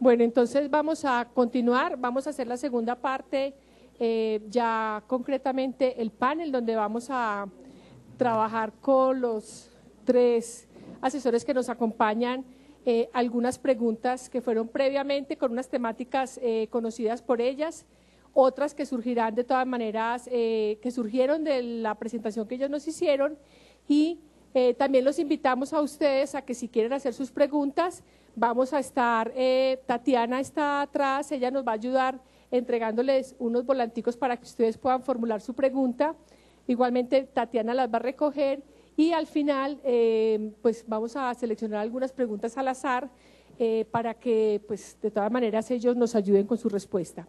Bueno, entonces vamos a continuar, vamos a hacer la segunda parte, ya concretamente el panel, donde vamos a trabajar con los 3 asesores que nos acompañan, algunas preguntas que fueron previamente con unas temáticas conocidas por ellas, otras que surgirán de todas maneras, que surgieron de la presentación que ellos nos hicieron, y también los invitamos a ustedes a que si quieren hacer sus preguntas, vamos a estar, Tatiana está atrás, ella nos va a ayudar entregándoles unos volanticos para que ustedes puedan formular su pregunta. Igualmente Tatiana las va a recoger y al final pues vamos a seleccionar algunas preguntas al azar para que pues de todas maneras ellos nos ayuden con su respuesta.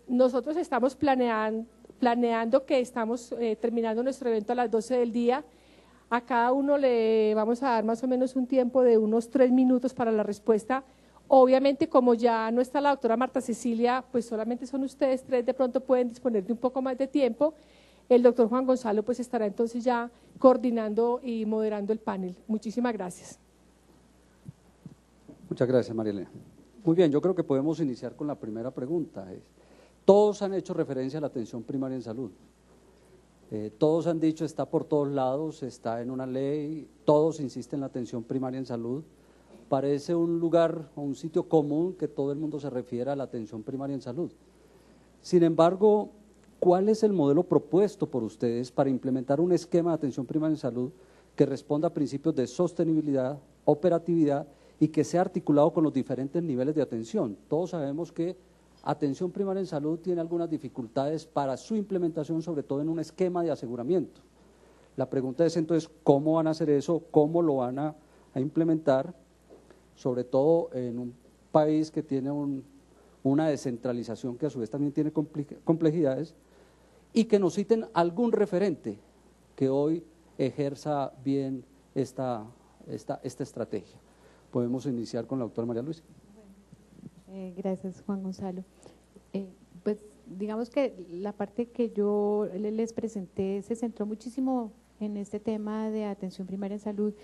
Nosotros estamos planeando que estamos terminando nuestro evento a las 12 del día. A cada uno le vamos a dar más o menos un tiempo de unos 3 minutos para la respuesta. Obviamente, como ya no está la doctora Marta Cecilia, pues solamente son ustedes 3, de pronto pueden disponer de un poco más de tiempo. El doctor Juan Gonzalo pues estará entonces ya coordinando y moderando el panel. Muchísimas gracias. Muchas gracias, María Elena. Muy bien, yo creo que podemos iniciar con la primera pregunta. Todos han hecho referencia a la atención primaria en salud. Todos han dicho está por todos lados, está en una ley, todos insisten en la atención primaria en salud. Parece un lugar o un sitio común que todo el mundo se refiere a la atención primaria en salud. Sin embargo, ¿cuál es el modelo propuesto por ustedes para implementar un esquema de atención primaria en salud que responda a principios de sostenibilidad, operatividad y que sea articulado con los diferentes niveles de atención? Todos sabemos que atención primaria en salud tiene algunas dificultades para su implementación, sobre todo en un esquema de aseguramiento. La pregunta es entonces, ¿cómo van a hacer eso? ¿Cómo lo van a implementar? Sobre todo en un país que tiene una descentralización que a su vez también tiene complejidades, y que nos citen algún referente que hoy ejerza bien esta estrategia. Podemos iniciar con la doctora María Luisa. Gracias, Juan Gonzalo. Pues digamos que la parte que yo les presenté se centró muchísimo en este tema de atención primaria en salud,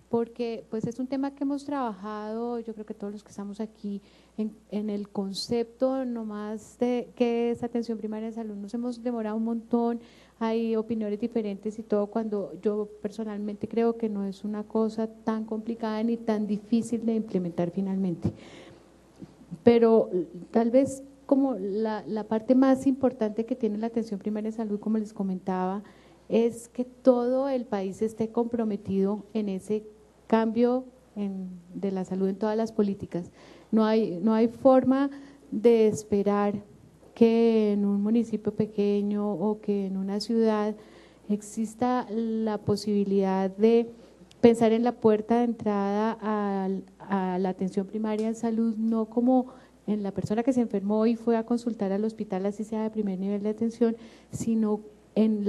porque pues es un tema que hemos trabajado, yo creo que todos los que estamos aquí, en el concepto nomás de qué es atención primaria en salud. Nos hemos demorado un montón, hay opiniones diferentes y todo, cuando yo personalmente creo que no es una cosa tan complicada ni tan difícil de implementar finalmente. Pero tal vez como la parte más importante que tiene la atención primaria en salud, como les comentaba, es que todo el país esté comprometido en ese cambio de la salud en todas las políticas. No hay forma de esperar que en un municipio pequeño o que en una ciudad exista la posibilidad de pensar en la puerta de entrada a la atención primaria en salud, no como en la persona que se enfermó y fue a consultar al hospital, así sea de primer nivel de atención, sino en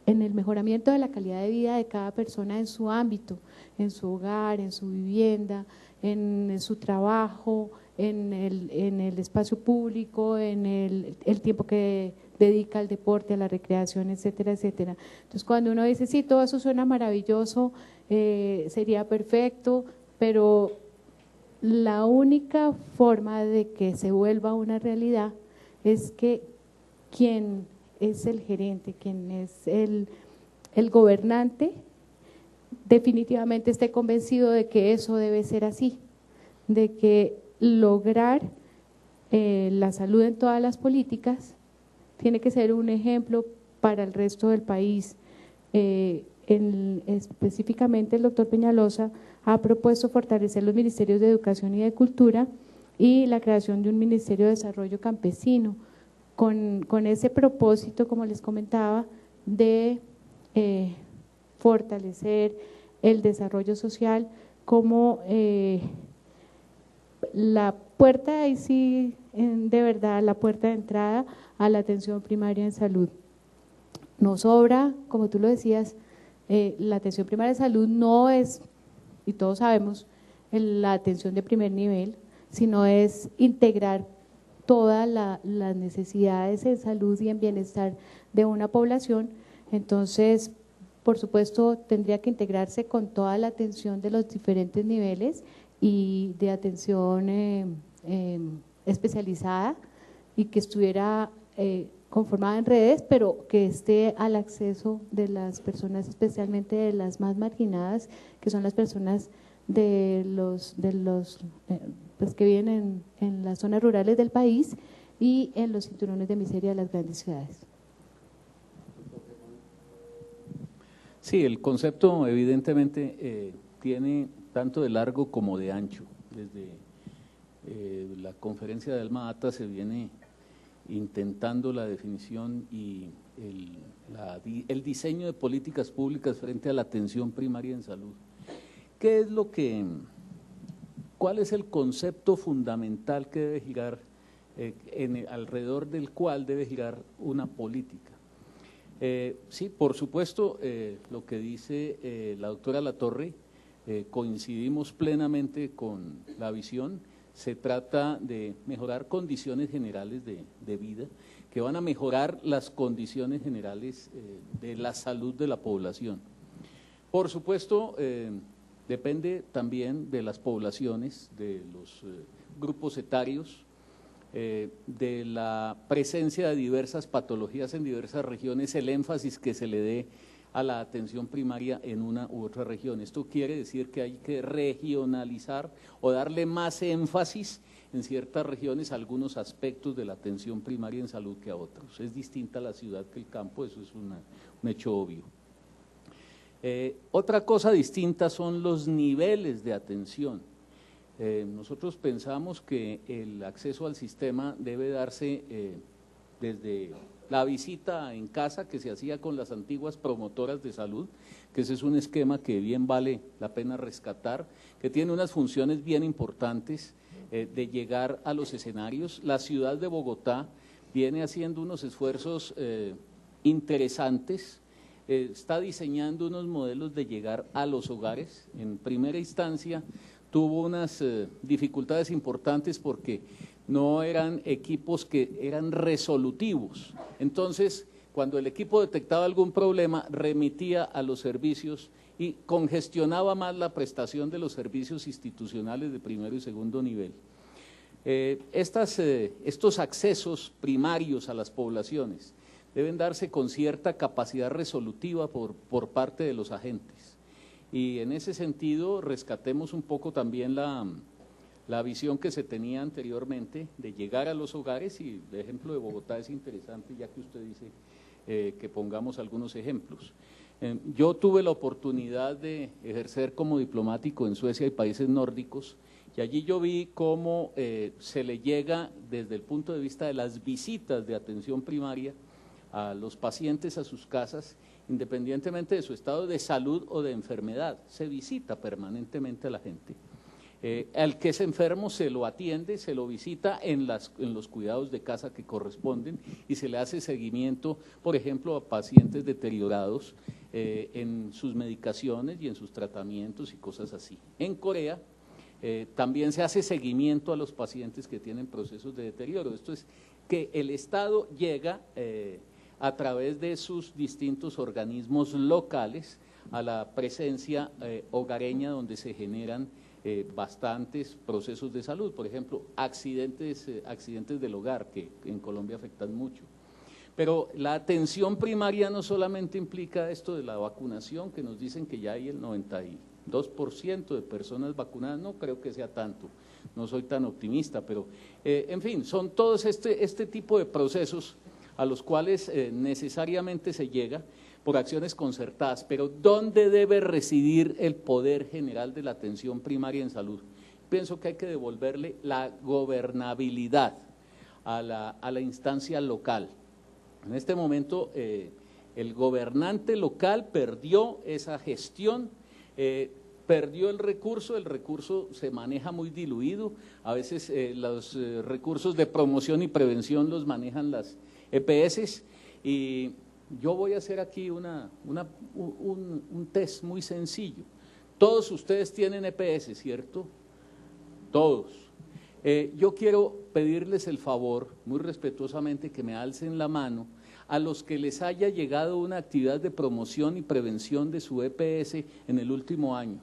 el mejoramiento de la calidad de vida de cada persona en su ámbito, en su hogar, en su vivienda, en su trabajo, en el espacio público, en el tiempo que dedica al deporte, a la recreación, etcétera, etcétera. Entonces, cuando uno dice, sí, todo eso suena maravilloso, sería perfecto, pero la única forma de que se vuelva una realidad es que quien es el gerente, quien es el gobernante, definitivamente esté convencido de que eso debe ser así, de que lograr la salud en todas las políticas tiene que ser un ejemplo para el resto del país. Específicamente el doctor Peñalosa ha propuesto fortalecer los ministerios de Educación y de Cultura y la creación de un Ministerio de Desarrollo Campesino, con ese propósito, como les comentaba, de fortalecer el desarrollo social como la puerta, ahí sí, de verdad, la puerta de entrada a la atención primaria en salud. Nos sobra, como tú lo decías, la atención primaria en salud no es, y todos sabemos, la atención de primer nivel, sino es integrar todas las necesidades en salud y en bienestar de una población. Entonces, por supuesto, tendría que integrarse con toda la atención de los diferentes niveles y de atención especializada y que estuviera conformada en redes, pero que esté al acceso de las personas, especialmente de las más marginadas, que son las personas pues que viven en las zonas rurales del país y en los cinturones de miseria de las grandes ciudades. Sí, el concepto evidentemente tiene tanto de largo como de ancho. Desde la conferencia de Alma Ata se viene intentando la definición y el diseño de políticas públicas frente a la atención primaria en salud. ¿Qué es cuál es el concepto fundamental que debe girar, alrededor del cual debe girar una política? Sí, por supuesto, lo que dice la doctora Latorre, coincidimos plenamente con la visión. Se trata de mejorar condiciones generales de vida, que van a mejorar las condiciones generales de la salud de la población. Por supuesto, depende también de las poblaciones, de los grupos etarios, de la presencia de diversas patologías en diversas regiones, el énfasis que se le dé a la atención primaria en una u otra región. Esto quiere decir que hay que regionalizar o darle más énfasis en ciertas regiones a algunos aspectos de la atención primaria en salud que a otros. Es distinta la ciudad que el campo, eso es un hecho obvio. Otra cosa distinta son los niveles de atención. Nosotros pensamos que el acceso al sistema debe darse desde la visita en casa que se hacía con las antiguas promotoras de salud, que ese es un esquema que bien vale la pena rescatar, que tiene unas funciones bien importantes de llegar a los escenarios. La ciudad de Bogotá viene haciendo unos esfuerzos interesantes, está diseñando unos modelos de llegar a los hogares. En primera instancia tuvo unas dificultades importantes porque no eran equipos que eran resolutivos. Entonces, cuando el equipo detectaba algún problema, remitía a los servicios y congestionaba más la prestación de los servicios institucionales de primero y segundo nivel. Estos accesos primarios a las poblaciones deben darse con cierta capacidad resolutiva por parte de los agentes. Y en ese sentido rescatemos un poco también la visión que se tenía anteriormente de llegar a los hogares, y el ejemplo de Bogotá es interesante, ya que usted dice que pongamos algunos ejemplos. Yo tuve la oportunidad de ejercer como diplomático en Suecia y países nórdicos, y allí yo vi cómo se le llega desde el punto de vista de las visitas de atención primaria a los pacientes a sus casas, independientemente de su estado de salud o de enfermedad. Se visita permanentemente a la gente. Al que es enfermo se lo atiende, se lo visita en los cuidados de casa que corresponden y se le hace seguimiento, por ejemplo, a pacientes deteriorados en sus medicaciones y en sus tratamientos y cosas así. En Corea también se hace seguimiento a los pacientes que tienen procesos de deterioro. Esto es que el Estado llega a través de sus distintos organismos locales a la presencia hogareña, donde se generan bastantes procesos de salud, por ejemplo, accidentes del hogar, que en Colombia afectan mucho. Pero la atención primaria no solamente implica esto de la vacunación, que nos dicen que ya hay el 92% de personas vacunadas, no creo que sea tanto, no soy tan optimista, pero en fin, son todos este tipo de procesos a los cuales necesariamente se llega por acciones concertadas. Pero ¿dónde debe residir el poder general de la atención primaria en salud? Pienso que hay que devolverle la gobernabilidad a la instancia local. En este momento el gobernante local perdió esa gestión, perdió el recurso se maneja muy diluido, a veces los recursos de promoción y prevención los manejan las EPS, y yo voy a hacer aquí un test muy sencillo. Todos ustedes tienen EPS, ¿cierto? Todos. Yo quiero pedirles el favor, muy respetuosamente, que me alcen la mano a los que les haya llegado una actividad de promoción y prevención de su EPS en el último año.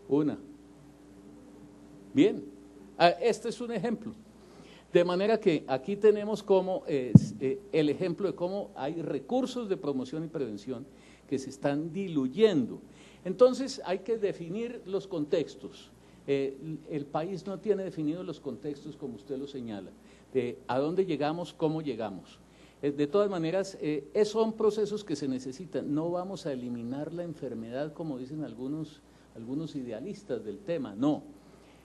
Una, Bien, este es un ejemplo. De manera que aquí tenemos como el ejemplo de cómo hay recursos de promoción y prevención que se están diluyendo. Entonces hay que definir los contextos. El país no tiene definidos los contextos como usted lo señala, de a dónde llegamos, cómo llegamos. De todas maneras, son procesos que se necesitan. No vamos a eliminar la enfermedad como dicen algunos idealistas del tema, no.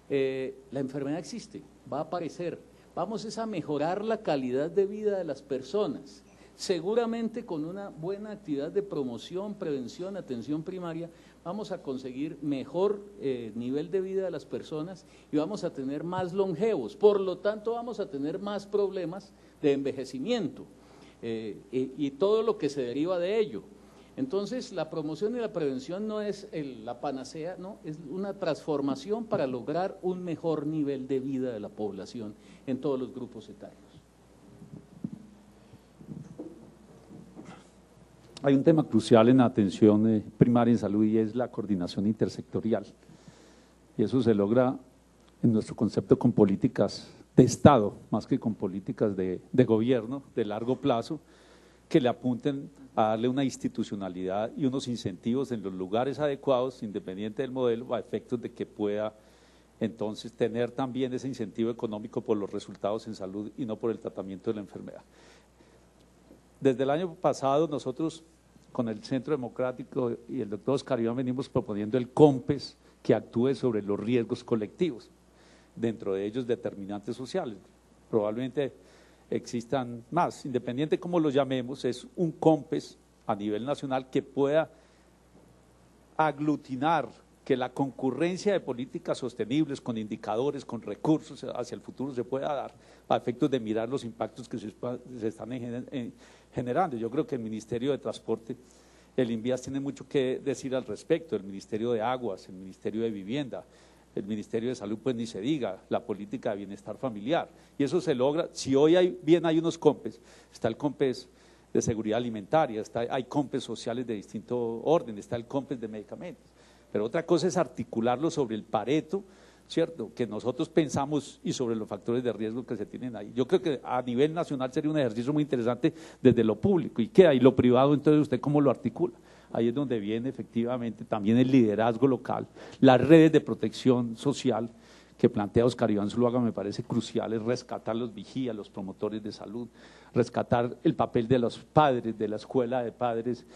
La enfermedad existe, va a aparecer. Vamos a mejorar la calidad de vida de las personas. Seguramente con una buena actividad de promoción, prevención, atención primaria, vamos a conseguir mejor nivel de vida de las personas y vamos a tener más longevos. Por lo tanto, vamos a tener más problemas de envejecimiento y todo lo que se deriva de ello. Entonces, la promoción y la prevención no es la panacea, no, es una transformación para lograr un mejor nivel de vida de la población en todos los grupos etarios. Hay un tema crucial en la atención primaria en salud y es la coordinación intersectorial. Y eso se logra en nuestro concepto con políticas de Estado, más que con políticas de gobierno de largo plazo, que le apunten a darle una institucionalidad y unos incentivos en los lugares adecuados, independiente del modelo, a efectos de que pueda entonces tener también ese incentivo económico por los resultados en salud y no por el tratamiento de la enfermedad. Desde el año pasado nosotros con el Centro Democrático y el doctor Oscar Iván venimos proponiendo el COMPES que actúe sobre los riesgos colectivos, dentro de ellos determinantes sociales. Probablemente existan más, independiente como lo llamemos, es un COMPES a nivel nacional que pueda aglutinar, que la concurrencia de políticas sostenibles con indicadores, con recursos hacia el futuro se pueda dar a efectos de mirar los impactos que se están generando. Yo creo que el Ministerio de Transporte, el INVIAS tiene mucho que decir al respecto, el Ministerio de Aguas, el Ministerio de Vivienda, el Ministerio de Salud, pues ni se diga, la política de bienestar familiar. Y eso se logra, si hoy hay unos COMPES, está el COMPES de seguridad alimentaria, hay COMPES sociales de distinto orden, está el COMPES de medicamentos. Pero otra cosa es articularlo sobre el Pareto, ¿cierto?, que nosotros pensamos y sobre los factores de riesgo que se tienen ahí. Yo creo que a nivel nacional sería un ejercicio muy interesante desde lo público y queda, y lo privado, entonces usted cómo lo articula. Ahí es donde viene efectivamente también el liderazgo local, las redes de protección social que plantea Oscar Iván Zuluaga me parece crucial, es rescatar los vigías, los promotores de salud, rescatar el papel de los padres, de la escuela de padres,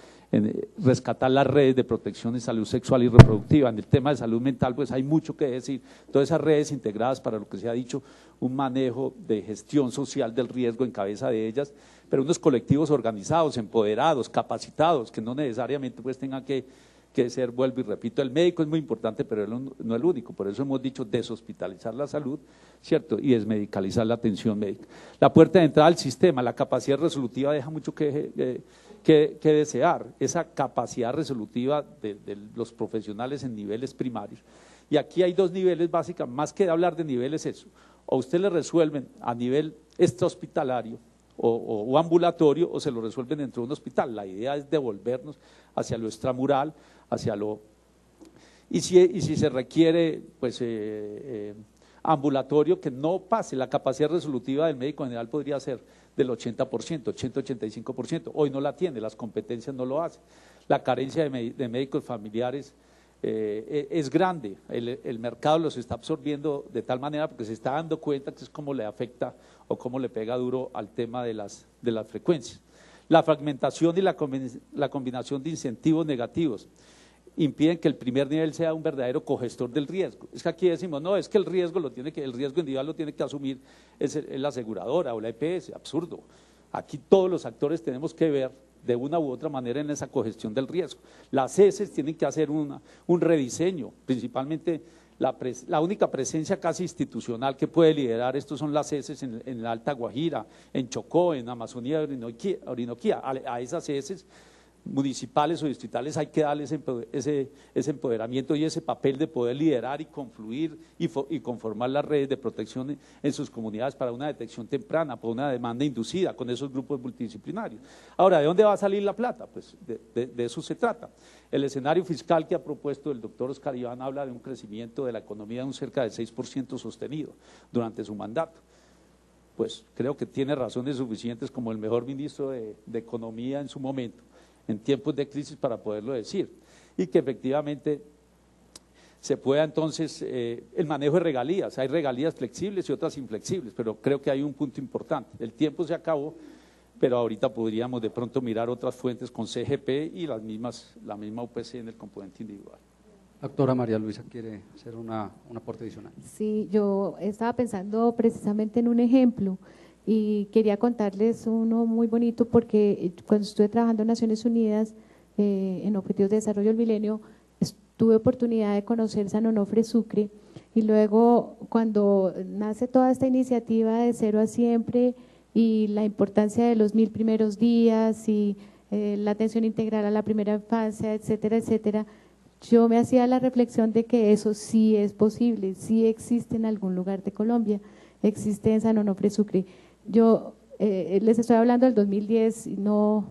rescatar las redes de protección de salud sexual y reproductiva. En el tema de salud mental pues hay mucho que decir, todas esas redes integradas para lo que se ha dicho, un manejo de gestión social del riesgo en cabeza de ellas, pero unos colectivos organizados, empoderados, capacitados, que no necesariamente pues tengan que ser, vuelvo y repito, el médico es muy importante, pero él no es el único, por eso hemos dicho deshospitalizar la salud, ¿cierto?, y desmedicalizar la atención médica. La puerta de entrada al sistema, la capacidad resolutiva deja mucho que desear, esa capacidad resolutiva de los profesionales en niveles primarios. Y aquí hay dos niveles básicos, más que hablar de niveles eso, o usted le resuelven a nivel extrahospitalario, o ambulatorio, o se lo resuelven dentro de un hospital. La idea es devolvernos hacia lo extramural, hacia lo… Y si se requiere, pues, ambulatorio, que no pase, la capacidad resolutiva del médico general podría ser del 80%, 80-85%, hoy no la tiene, las competencias no lo hacen. La carencia de médicos familiares es grande, el mercado los está absorbiendo de tal manera porque se está dando cuenta que es como le afecta o cómo le pega duro al tema de las frecuencias. La fragmentación y la combinación de incentivos negativos impiden que el primer nivel sea un verdadero cogestor del riesgo. Es que aquí decimos, no, es que el riesgo individual lo tiene que asumir es la aseguradora o la EPS, absurdo. Aquí todos los actores tenemos que ver de una u otra manera en esa cogestión del riesgo. Las ESES tienen que hacer un rediseño, principalmente la única presencia casi institucional que puede liderar esto son las ESES en la Alta Guajira, en Chocó, en Amazonía, Orinoquía. A esas ESES municipales o distritales hay que darles ese empoderamiento y ese papel de poder liderar y confluir y conformar las redes de protección en sus comunidades para una detección temprana, para una demanda inducida con esos grupos multidisciplinarios. Ahora, ¿de dónde va a salir la plata? Pues de eso se trata. El escenario fiscal que ha propuesto el doctor Oscar Iván habla de un crecimiento de la economía de un cerca del 6% sostenido durante su mandato. Pues creo que tiene razones suficientes como el mejor ministro de Economía en su momento, en tiempos de crisis, para poderlo decir, y que efectivamente se pueda entonces, el manejo de regalías, hay regalías flexibles y otras inflexibles, pero creo que hay un punto importante, el tiempo se acabó, pero ahorita podríamos de pronto mirar otras fuentes con CGP y la misma UPC en el componente individual. Doctora María Luisa quiere hacer un aporte adicional. Sí, yo estaba pensando precisamente en un ejemplo y quería contarles uno muy bonito porque cuando estuve trabajando en Naciones Unidas en Objetivos de Desarrollo del Milenio, tuve oportunidad de conocer San Onofre Sucre y luego cuando nace toda esta iniciativa de Cero a Siempre y la importancia de los 1000 primeros días y la atención integral a la primera infancia, etcétera, etcétera, yo me hacía la reflexión de que eso sí es posible, sí existe en algún lugar de Colombia, existe en San Onofre Sucre. Yo les estoy hablando del 2010 y no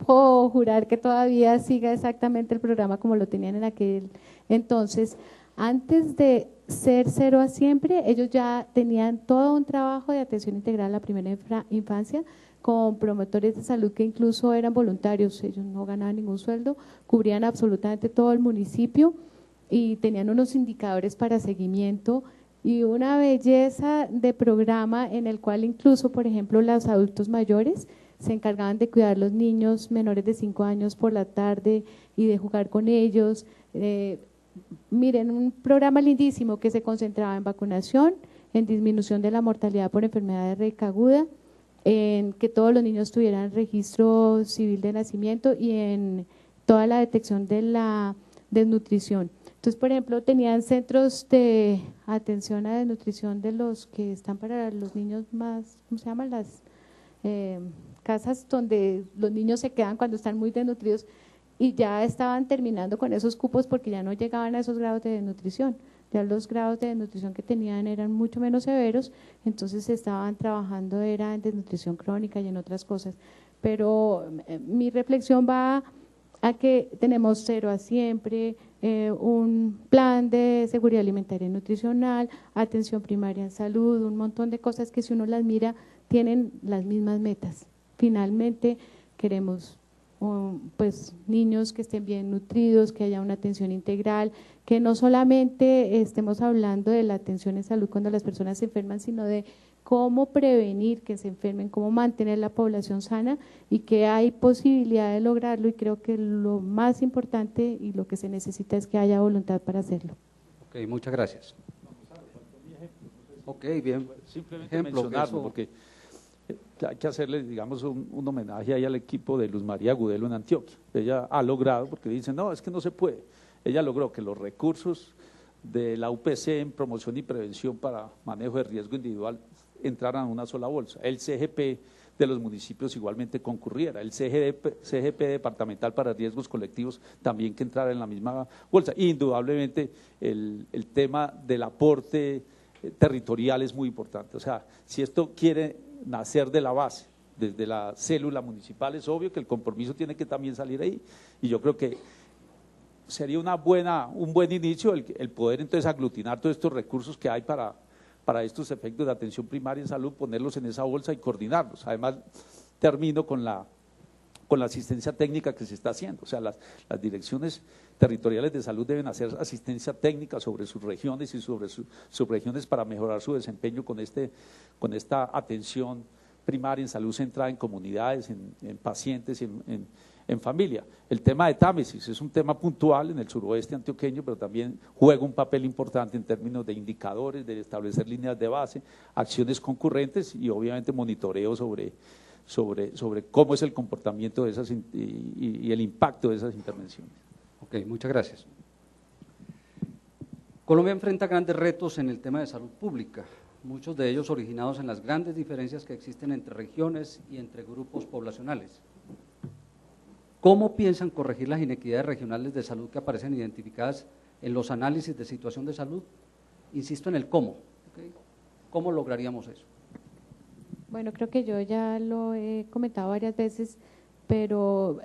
puedo jurar que todavía siga exactamente el programa como lo tenían en aquel entonces. Antes de ser Cero a Siempre, ellos ya tenían todo un trabajo de atención integral a la primera infancia, con promotores de salud que incluso eran voluntarios, ellos no ganaban ningún sueldo, cubrían absolutamente todo el municipio y tenían unos indicadores para seguimiento y una belleza de programa en el cual incluso, por ejemplo, los adultos mayores se encargaban de cuidar a los niños menores de 5 años por la tarde y de jugar con ellos. Miren, un programa lindísimo que se concentraba en vacunación, en disminución de la mortalidad por enfermedad de raíz aguda, en que todos los niños tuvieran registro civil de nacimiento y en toda la detección de la desnutrición. Entonces, por ejemplo, tenían centros de atención a desnutrición de los que están para los niños más, ¿cómo se llaman? Las casas donde los niños se quedan cuando están muy desnutridos y ya estaban terminando con esos cupos porque ya no llegaban a esos grados de desnutrición. Ya los grados de desnutrición que tenían eran mucho menos severos, entonces estaban trabajando era en desnutrición crónica y en otras cosas. Pero mi reflexión va a que tenemos Cero a Siempre, un plan de seguridad alimentaria y nutricional, atención primaria en salud, un montón de cosas que si uno las mira tienen las mismas metas. Finalmente queremos pues niños que estén bien nutridos, que haya una atención integral, que no solamente estemos hablando de la atención en salud cuando las personas se enferman, sino de cómo prevenir que se enfermen, cómo mantener la población sana y que hay posibilidad de lograrlo y creo que lo más importante y lo que se necesita es que haya voluntad para hacerlo. Ok, muchas gracias. Ok, bien. Simplemente mencionarlo porque hay que hacerle, digamos, un homenaje ahí al equipo de Luz María Gudelo en Antioquia. Ella ha logrado, porque dicen, no, es que no se puede. Ella logró que los recursos de la UPC en promoción y prevención para manejo de riesgo individual entraran a una sola bolsa. El CGP de los municipios igualmente concurriera, el CGP departamental para riesgos colectivos también que entrara en la misma bolsa. Indudablemente el tema del aporte territorial es muy importante. O sea, si esto quiere nacer de la base, desde la célula municipal, es obvio que el compromiso tiene que también salir ahí y yo creo que sería un buen inicio el poder entonces aglutinar todos estos recursos que hay para estos efectos de atención primaria en salud, ponerlos en esa bolsa y coordinarlos. Además, termino con la asistencia técnica que se está haciendo, o sea, las direcciones territoriales de salud deben hacer asistencia técnica sobre sus regiones y sobre sus subregiones para mejorar su desempeño con esta atención primaria en salud centrada en comunidades, en pacientes, en familia. El tema de Támesis es un tema puntual en el suroeste antioqueño, pero también juega un papel importante en términos de indicadores, de establecer líneas de base, acciones concurrentes y obviamente monitoreo sobre cómo es el comportamiento de esas y el impacto de esas intervenciones. Ok, muchas gracias. Colombia enfrenta grandes retos en el tema de salud pública, muchos de ellos originados en las grandes diferencias que existen entre regiones y entre grupos poblacionales. ¿Cómo piensan corregir las inequidades regionales de salud que aparecen identificadas en los análisis de situación de salud? Insisto en el cómo. ¿Okay? ¿Cómo lograríamos eso? Bueno, creo que yo ya lo he comentado varias veces, pero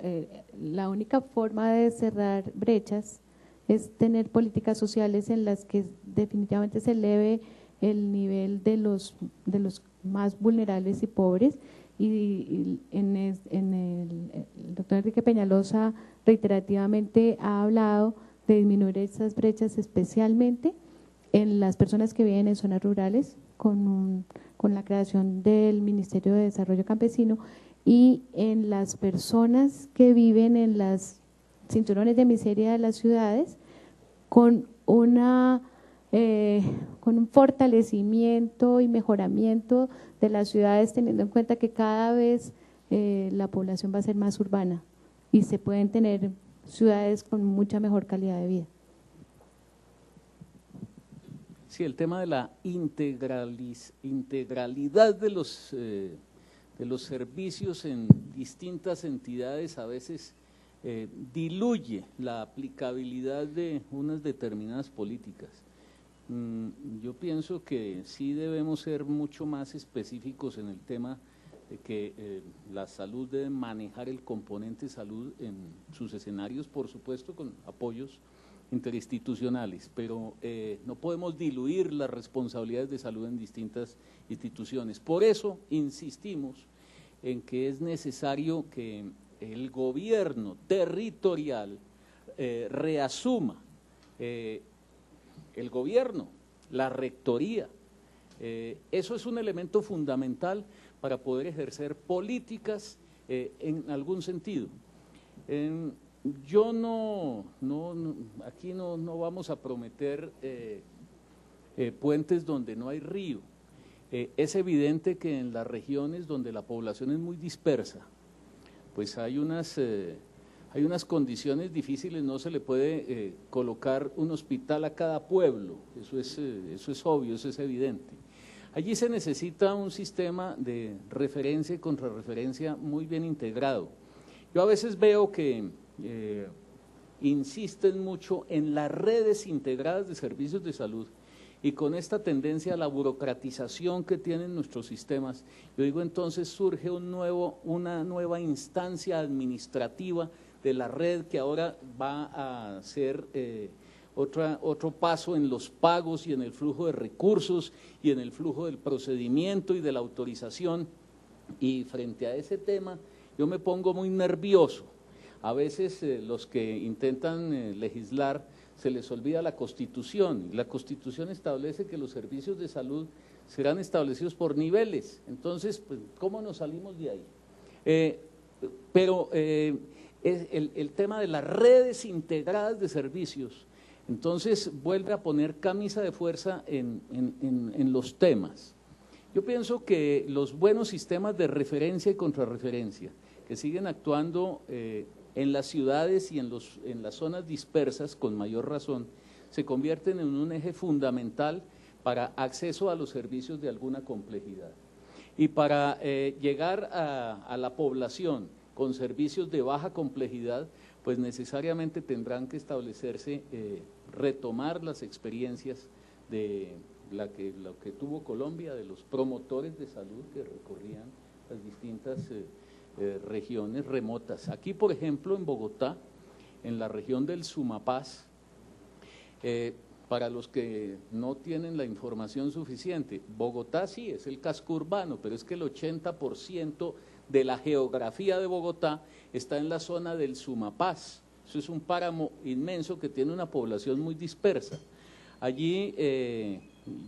la única forma de cerrar brechas es tener políticas sociales en las que definitivamente se eleve el nivel de los más vulnerables y pobres. Y el doctor Enrique Peñalosa reiterativamente ha hablado de disminuir esas brechas, especialmente en las personas que viven en zonas rurales, con la creación del Ministerio de Desarrollo Campesino, y en las personas que viven en las cinturones de miseria de las ciudades, con un fortalecimiento y mejoramiento de las ciudades, teniendo en cuenta que cada vez la población va a ser más urbana y se pueden tener ciudades con mucha mejor calidad de vida. Sí, el tema de la integralidad de los servicios en distintas entidades a veces diluye la aplicabilidad de unas determinadas políticas. Yo pienso que sí debemos ser mucho más específicos en el tema de que la salud debe manejar el componente salud en sus escenarios, por supuesto con apoyos interinstitucionales, pero no podemos diluir las responsabilidades de salud en distintas instituciones. Por eso insistimos en que es necesario que el gobierno territorial reasuma el gobierno, la rectoría. Eso es un elemento fundamental para poder ejercer políticas en algún sentido. Yo aquí no vamos a prometer puentes donde no hay río. Es evidente que en las regiones donde la población es muy dispersa, pues hay unas condiciones difíciles, no se le puede colocar un hospital a cada pueblo, eso es obvio, eso es evidente. Allí se necesita un sistema de referencia y contrarreferencia muy bien integrado. Yo a veces veo que insisten mucho en las redes integradas de servicios de salud, y con esta tendencia a la burocratización que tienen nuestros sistemas, yo digo entonces surge una nueva instancia administrativa de la red que ahora va a ser otro paso en los pagos y en el flujo de recursos y en el flujo del procedimiento y de la autorización. Y frente a ese tema yo me pongo muy nervioso. A veces los que intentan legislar se les olvida la Constitución, y la Constitución establece que los servicios de salud serán establecidos por niveles. Entonces, pues, ¿cómo nos salimos de ahí? Pero el tema de las redes integradas de servicios, entonces vuelve a poner camisa de fuerza en los temas. Yo pienso que los buenos sistemas de referencia y contrarreferencia que siguen actuando en las ciudades y en las zonas dispersas, con mayor razón, se convierten en un eje fundamental para acceso a los servicios de alguna complejidad. Y para llegar a la población con servicios de baja complejidad, pues necesariamente tendrán que establecerse, retomar las experiencias de lo que tuvo Colombia, de los promotores de salud que recorrían las distintas regiones remotas. Aquí, por ejemplo, en Bogotá, en la región del Sumapaz, para los que no tienen la información suficiente, Bogotá sí es el casco urbano, pero es que el 80% de la geografía de Bogotá está en la zona del Sumapaz. Eso es un páramo inmenso que tiene una población muy dispersa. Allí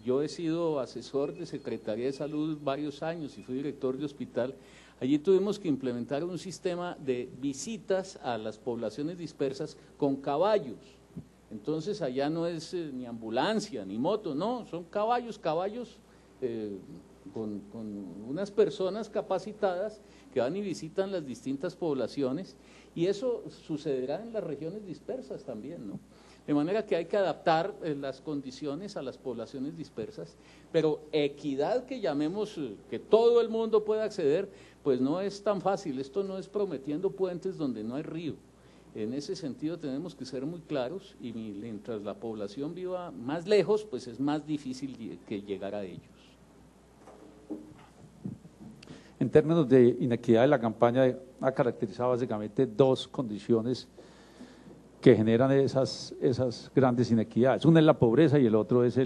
yo he sido asesor de Secretaría de Salud varios años y fui director de hospital. Allí tuvimos que implementar un sistema de visitas a las poblaciones dispersas con caballos. Entonces allá no es ni ambulancia ni moto, no, son caballos con unas personas capacitadas que van y visitan las distintas poblaciones, y eso sucederá en las regiones dispersas también, ¿no? De manera que hay que adaptar las condiciones a las poblaciones dispersas, pero equidad que llamemos, que todo el mundo pueda acceder, pues no es tan fácil. Esto no es prometiendo puentes donde no hay río. En ese sentido tenemos que ser muy claros, y mientras la población viva más lejos, pues es más difícil que llegar a ellos. En términos de inequidad, la campaña ha caracterizado básicamente dos condiciones que generan esas grandes inequidades. Una es la pobreza y el otro es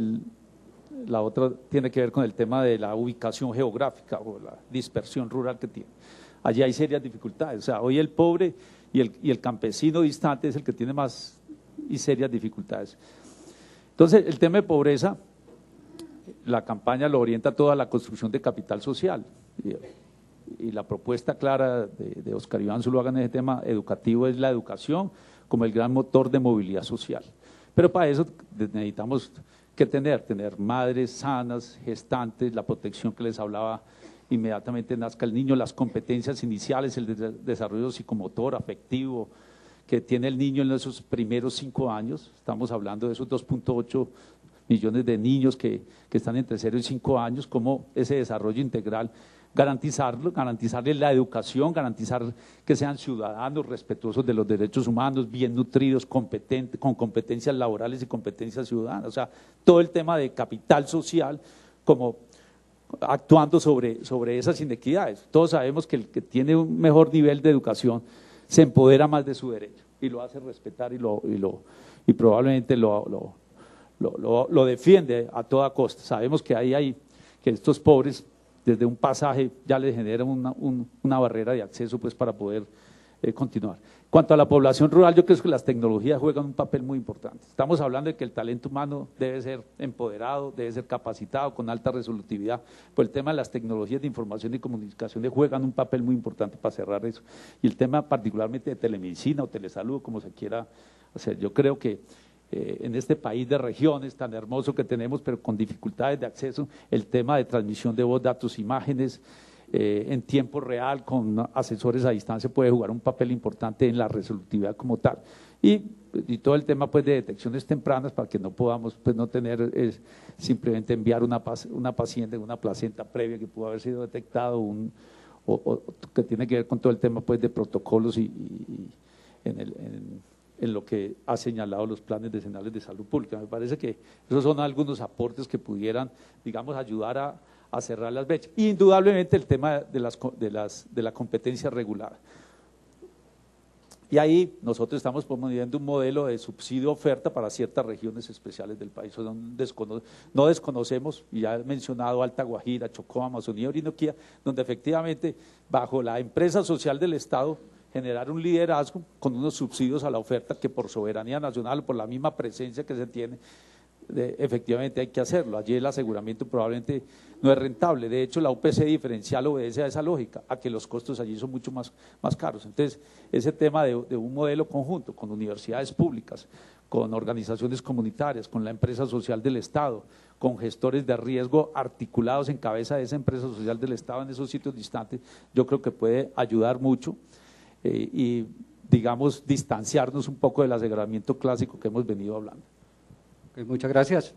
la otra tiene que ver con el tema de la ubicación geográfica o la dispersión rural que tiene. Allí hay serias dificultades. O sea, hoy el pobre y el campesino distante es el que tiene más y serias dificultades. Entonces, el tema de pobreza, la campaña lo orienta toda la construcción de capital social. Y la propuesta clara de Oscar Iván Zuluaga en ese tema educativo es la educación como el gran motor de movilidad social. Pero para eso necesitamos que tener madres sanas, gestantes, la protección que les hablaba inmediatamente nazca el niño, las competencias iniciales, el desarrollo psicomotor, afectivo, que tiene el niño en esos primeros 5 años. Estamos hablando de esos 2.8 millones de niños que están entre 0 y 5 años, como ese desarrollo integral, garantizarles la educación, garantizar que sean ciudadanos respetuosos de los derechos humanos, bien nutridos, competentes, con competencias laborales y competencias ciudadanas. O sea, todo el tema de capital social como actuando sobre esas inequidades. Todos sabemos que el que tiene un mejor nivel de educación se empodera más de su derecho y lo hace respetar y probablemente lo defiende a toda costa. Sabemos que que estos pobres desde un pasaje ya les genera una barrera de acceso pues para poder continuar. Cuanto a la población rural, yo creo que las tecnologías juegan un papel muy importante. Estamos hablando de que el talento humano debe ser empoderado, debe ser capacitado con alta resolutividad, pues el tema de las tecnologías de información y comunicación juegan un papel muy importante para cerrar eso. Y el tema particularmente de telemedicina o telesalud, como se quiera hacer, yo creo que en este país de regiones tan hermoso que tenemos, pero con dificultades de acceso, el tema de transmisión de voz, datos, imágenes, en tiempo real, con asesores a distancia, puede jugar un papel importante en la resolutividad como tal. Y todo el tema pues de detecciones tempranas para que no podamos pues no tener simplemente enviar una paciente con una placenta previa que pudo haber sido detectado, o que tiene que ver con todo el tema pues de protocolos y en lo que ha señalado los planes decenales de salud pública. Me parece que esos son algunos aportes que pudieran, digamos, ayudar a cerrar las brechas. Indudablemente el tema de la competencia regulada. Y ahí nosotros estamos promoviendo un modelo de subsidio oferta para ciertas regiones especiales del país. No desconocemos, y ya he mencionado Alta Guajira, Chocó, Amazonía, Orinoquía, donde efectivamente bajo la empresa social del Estado generar un liderazgo con unos subsidios a la oferta que por soberanía nacional, por la misma presencia que se tiene, efectivamente hay que hacerlo. Allí el aseguramiento probablemente no es rentable. De hecho, la UPC diferencial obedece a esa lógica, a que los costos allí son mucho más caros. Entonces, ese tema de un modelo conjunto con universidades públicas, con organizaciones comunitarias, con la empresa social del Estado, con gestores de riesgo articulados en cabeza de esa empresa social del Estado en esos sitios distantes, yo creo que puede ayudar mucho. Y digamos distanciarnos un poco del aseguramiento clásico que hemos venido hablando. Okay, muchas gracias.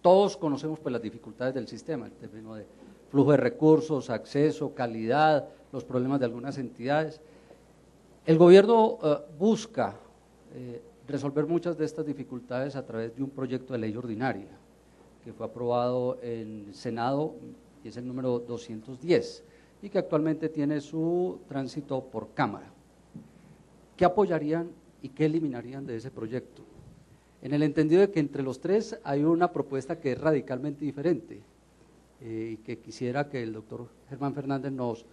Todos conocemos pues las dificultades del sistema, el término de flujo de recursos, acceso, calidad, los problemas de algunas entidades. El gobierno busca resolver muchas de estas dificultades a través de un proyecto de ley ordinaria que fue aprobado en el Senado y es el número 210. Y que actualmente tiene su tránsito por Cámara. ¿Qué apoyarían y qué eliminarían de ese proyecto? En el entendido de que entre los tres hay una propuesta que es radicalmente diferente y que quisiera que el doctor Germán Fernández nos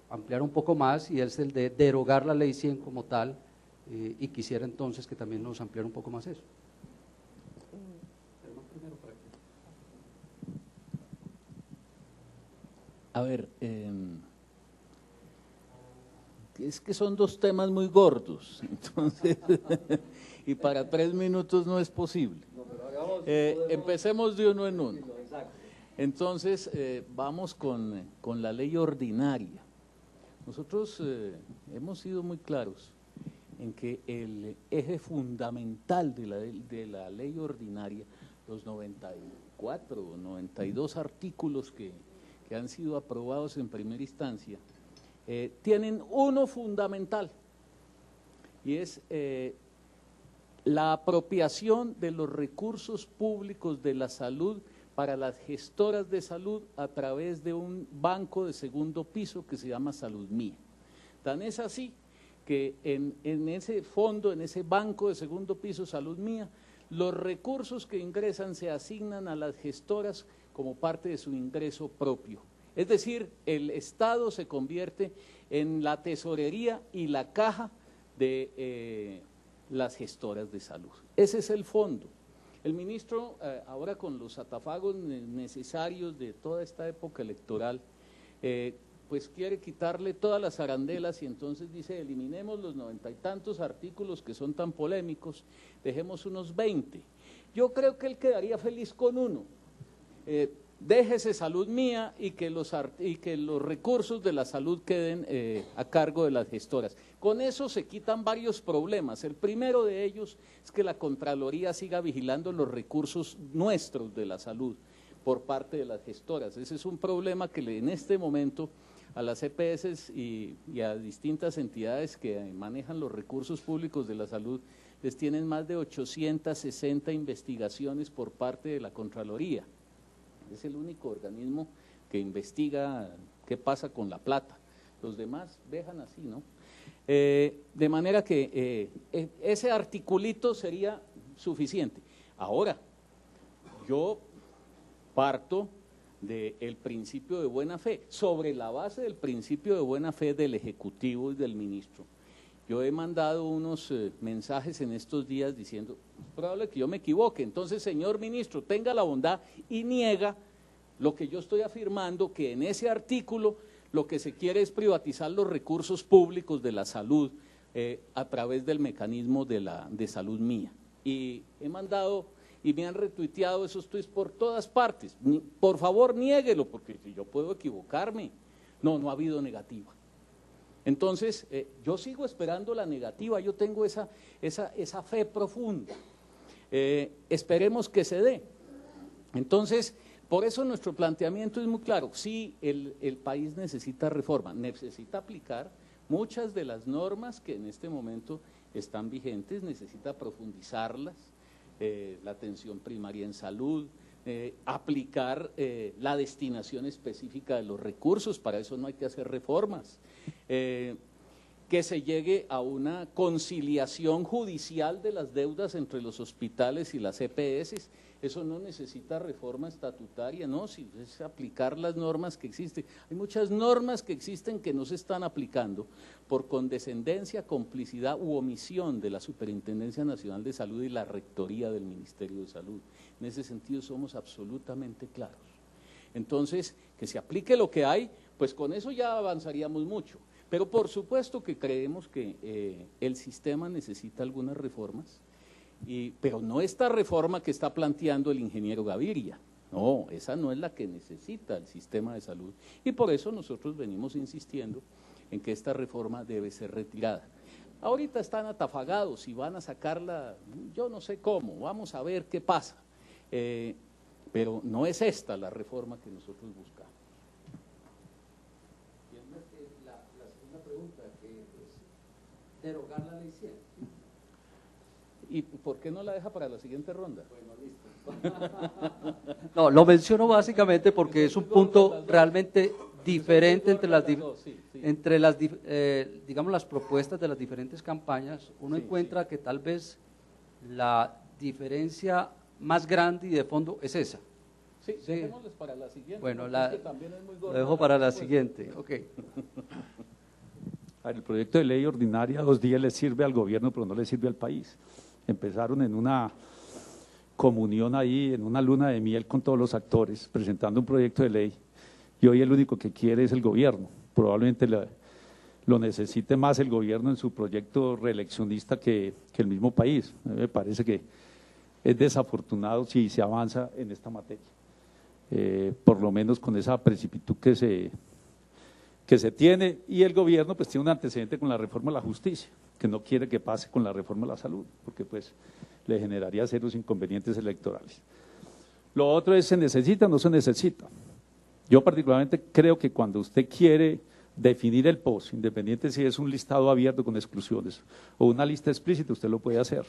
ampliara un poco más, y es el de derogar la ley 100 como tal, y quisiera entonces que también nos ampliara un poco más eso. A ver, es que son dos temas muy gordos, entonces, y para 3 minutos no es posible. Empecemos de uno en uno. Entonces, vamos con la ley ordinaria. Nosotros hemos sido muy claros en que el eje fundamental de la ley ordinaria, los 94 o 92 artículos que han sido aprobados en primera instancia, tienen uno fundamental, y es la apropiación de los recursos públicos de la salud para las gestoras de salud a través de un banco de segundo piso que se llama Salud Mía. Tan es así que en ese fondo, en ese banco de segundo piso Salud Mía, los recursos que ingresan se asignan a las gestoras como parte de su ingreso propio. Es decir, el Estado se convierte en la tesorería y la caja de las gestoras de salud. Ese es el fondo. El ministro, ahora con los atafagos necesarios de toda esta época electoral, pues quiere quitarle todas las arandelas y entonces dice, eliminemos los 90 y tantos artículos que son tan polémicos, dejemos unos 20. Yo creo que él quedaría feliz con uno. Déjese Salud Mía y que los recursos de la salud queden a cargo de las gestoras. Con eso se quitan varios problemas. El primero de ellos es que la Contraloría siga vigilando los recursos nuestros de la salud por parte de las gestoras. Ese es un problema que en este momento a las EPS y a distintas entidades que manejan los recursos públicos de la salud les tienen más de 860 investigaciones por parte de la Contraloría. Es el único organismo que investiga qué pasa con la plata. Los demás dejan así, ¿no? De manera que ese articulito sería suficiente. Ahora, yo parto del principio de buena fe, sobre la base del principio de buena fe del Ejecutivo y del Ministro. Yo he mandado unos mensajes en estos días diciendo, es probable que yo me equivoque, entonces, señor Ministro, tenga la bondad y niega lo que yo estoy afirmando, que en ese artículo lo que se quiere es privatizar los recursos públicos de la salud a través del mecanismo de Salud Mía. Y he mandado y me han retuiteado esos tweets por todas partes. Por favor, niéguelo, porque yo puedo equivocarme. No ha habido negativa. Entonces, yo sigo esperando la negativa, yo tengo esa fe profunda. Esperemos que se dé. Entonces, por eso nuestro planteamiento es muy claro. Sí, el país necesita reforma, necesita aplicar muchas de las normas que en este momento están vigentes, necesita profundizarlas, la atención primaria en salud, aplicar la destinación específica de los recursos, para eso no hay que hacer reformas, que se llegue a una conciliación judicial de las deudas entre los hospitales y las EPS. Eso no necesita reforma estatutaria, no, si es aplicar las normas que existen. Hay muchas normas que existen que no se están aplicando por condescendencia, complicidad u omisión de la Superintendencia Nacional de Salud y la Rectoría del Ministerio de Salud. En ese sentido somos absolutamente claros. Entonces, que se aplique lo que hay, pues con eso ya avanzaríamos mucho. Pero por supuesto que creemos que el sistema necesita algunas reformas, pero no esta reforma que está planteando el ingeniero Gaviria. No, esa no es la que necesita el sistema de salud. Y por eso nosotros venimos insistiendo en que esta reforma debe ser retirada. Ahorita están atafagados y van a sacarla, yo no sé cómo, vamos a ver qué pasa. Pero no es esta la reforma que nosotros buscamos. La segunda pregunta, que es derogar la ley 100. ¿Y por qué no la deja para la siguiente ronda? Bueno, listo. No, lo menciono básicamente porque es un punto realmente diferente entre las digamos, las propuestas de las diferentes campañas. Uno encuentra que tal vez la diferencia más grande y de fondo es esa. Sí, dejémosles para la siguiente. Bueno, es que también es muy lo dejo para la siguiente. Ok. El proyecto de ley ordinaria 2 días le sirve al gobierno, pero no le sirve al país. Empezaron en una comunión ahí, en una luna de miel con todos los actores, presentando un proyecto de ley, y hoy el único que quiere es el gobierno. Probablemente lo necesite más el gobierno en su proyecto reeleccionista que el mismo país. A mí me parece que es desafortunado si se avanza en esta materia, por lo menos con esa precipitud que que se tiene, y el gobierno pues tiene un antecedente con la reforma de la justicia, que no quiere que pase con la reforma de la salud, porque pues le generaría serios inconvenientes electorales. Lo otro es, ¿se necesita o no se necesita? Yo particularmente creo que cuando usted quiere definir el POS, independiente si es un listado abierto con exclusiones o una lista explícita, usted lo puede hacer.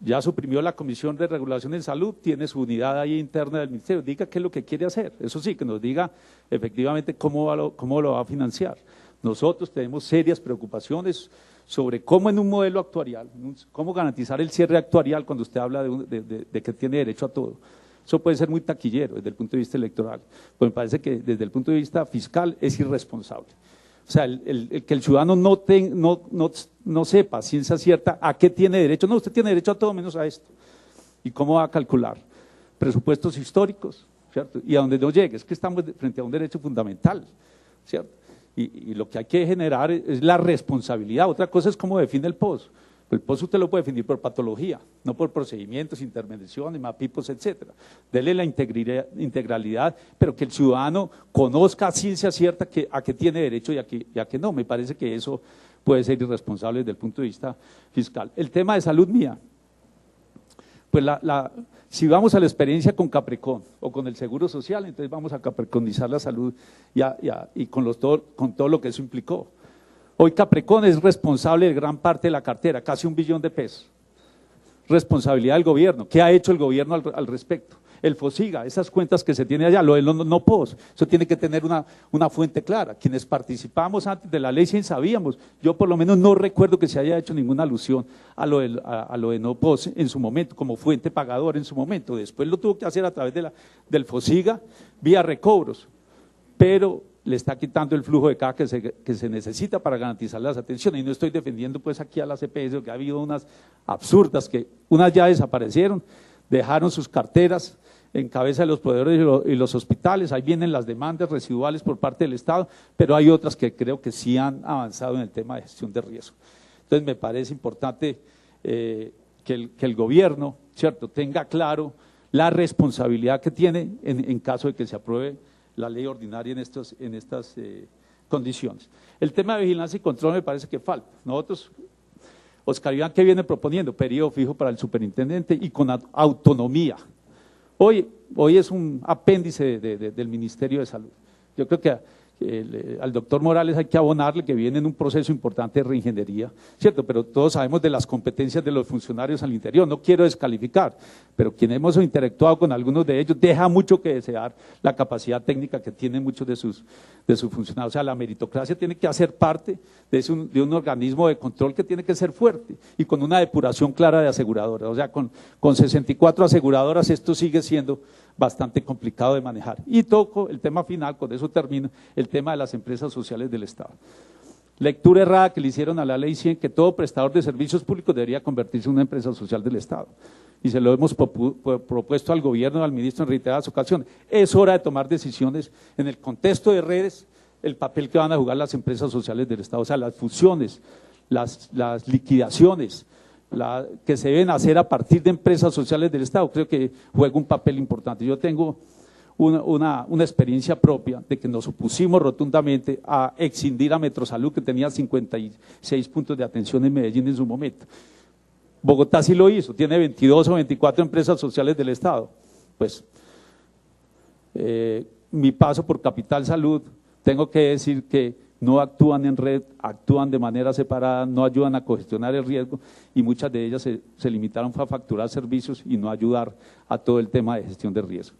Ya suprimió la Comisión de Regulación en Salud, tiene su unidad ahí interna del Ministerio, diga qué es lo que quiere hacer, eso sí, que nos diga efectivamente cómo lo va a financiar. Nosotros tenemos serias preocupaciones sobre cómo en un modelo actuarial, cómo garantizar el cierre actuarial cuando usted habla de que tiene derecho a todo. Eso puede ser muy taquillero desde el punto de vista electoral, pero me parece que desde el punto de vista fiscal es irresponsable. O sea, que el ciudadano no sepa ciencia cierta a qué tiene derecho. No, usted tiene derecho a todo menos a esto. ¿Y cómo va a calcular? Presupuestos históricos, ¿cierto? Y a donde no llegue, es que estamos frente a un derecho fundamental, ¿cierto? Y lo que hay que generar es la responsabilidad. Otra cosa es cómo define el POS. El POS usted lo puede definir por patología, no por procedimientos, intervenciones, mapipos, etcétera. Dele la integralidad, pero que el ciudadano conozca a ciencia cierta a qué tiene derecho y a qué no. Me parece que eso puede ser irresponsable desde el punto de vista fiscal. El tema de salud mía, pues si vamos a la experiencia con Caprecon o con el Seguro Social, entonces vamos a capreconizar la salud y con todo lo que eso implicó. Hoy Caprecon es responsable de gran parte de la cartera, casi $1 billón de pesos. Responsabilidad del gobierno. ¿Qué ha hecho el gobierno al respecto? El FOSIGA, esas cuentas que se tiene allá, lo del no POS, eso tiene que tener una fuente clara. Quienes participamos antes de la ley 100 sabíamos, yo por lo menos no recuerdo que se haya hecho ninguna alusión a lo de no POS en su momento, como fuente pagadora en su momento. Después lo tuvo que hacer a través del FOSIGA, vía recobros, pero le está quitando el flujo de caja que se necesita para garantizar las atenciones. Y no estoy defendiendo pues aquí a las EPS, que ha habido unas absurdas, que unas ya desaparecieron, dejaron sus carteras en cabeza de los proveedores y los hospitales, ahí vienen las demandas residuales por parte del Estado, pero hay otras que creo que sí han avanzado en el tema de gestión de riesgo. Entonces me parece importante que el gobierno, ¿cierto?, tenga claro la responsabilidad que tiene en caso de que se apruebe la ley ordinaria en estas condiciones. El tema de vigilancia y control me parece que falta. Nosotros, Oscar Iván, ¿qué viene proponiendo? Periodo fijo para el superintendente y con autonomía. Hoy es un apéndice del Ministerio de Salud. Yo creo que al doctor Morales hay que abonarle que viene en un proceso importante de reingeniería, ¿cierto? Pero todos sabemos de las competencias de los funcionarios al interior, no quiero descalificar, pero quienes hemos interactuado con algunos de ellos deja mucho que desear la capacidad técnica que tienen muchos de sus funcionarios. O sea, la meritocracia tiene que hacer parte de un organismo de control que tiene que ser fuerte y con una depuración clara de aseguradoras. O sea, con 64 aseguradoras esto sigue siendo bastante complicado de manejar. Y toco el tema final, con eso termino, el tema de las empresas sociales del Estado. Lectura errada que le hicieron a la ley 100, que todo prestador de servicios públicos debería convertirse en una empresa social del Estado. Y se lo hemos propuesto al gobierno, al ministro en reiteradas ocasiones. Es hora de tomar decisiones en el contexto de redes, el papel que van a jugar las empresas sociales del Estado, o sea, las fusiones, las liquidaciones, que se deben hacer a partir de empresas sociales del Estado, creo que juega un papel importante. Yo tengo una experiencia propia de que nos opusimos rotundamente a excindir a Metrosalud, que tenía 56 puntos de atención en Medellín en su momento. Bogotá sí lo hizo, tiene 22 o 24 empresas sociales del Estado. Pues mi paso por Capital Salud, tengo que decir que no actúan en red, actúan de manera separada, no ayudan a cogestionar el riesgo y muchas de ellas se limitaron a facturar servicios y no ayudar a todo el tema de gestión de riesgo.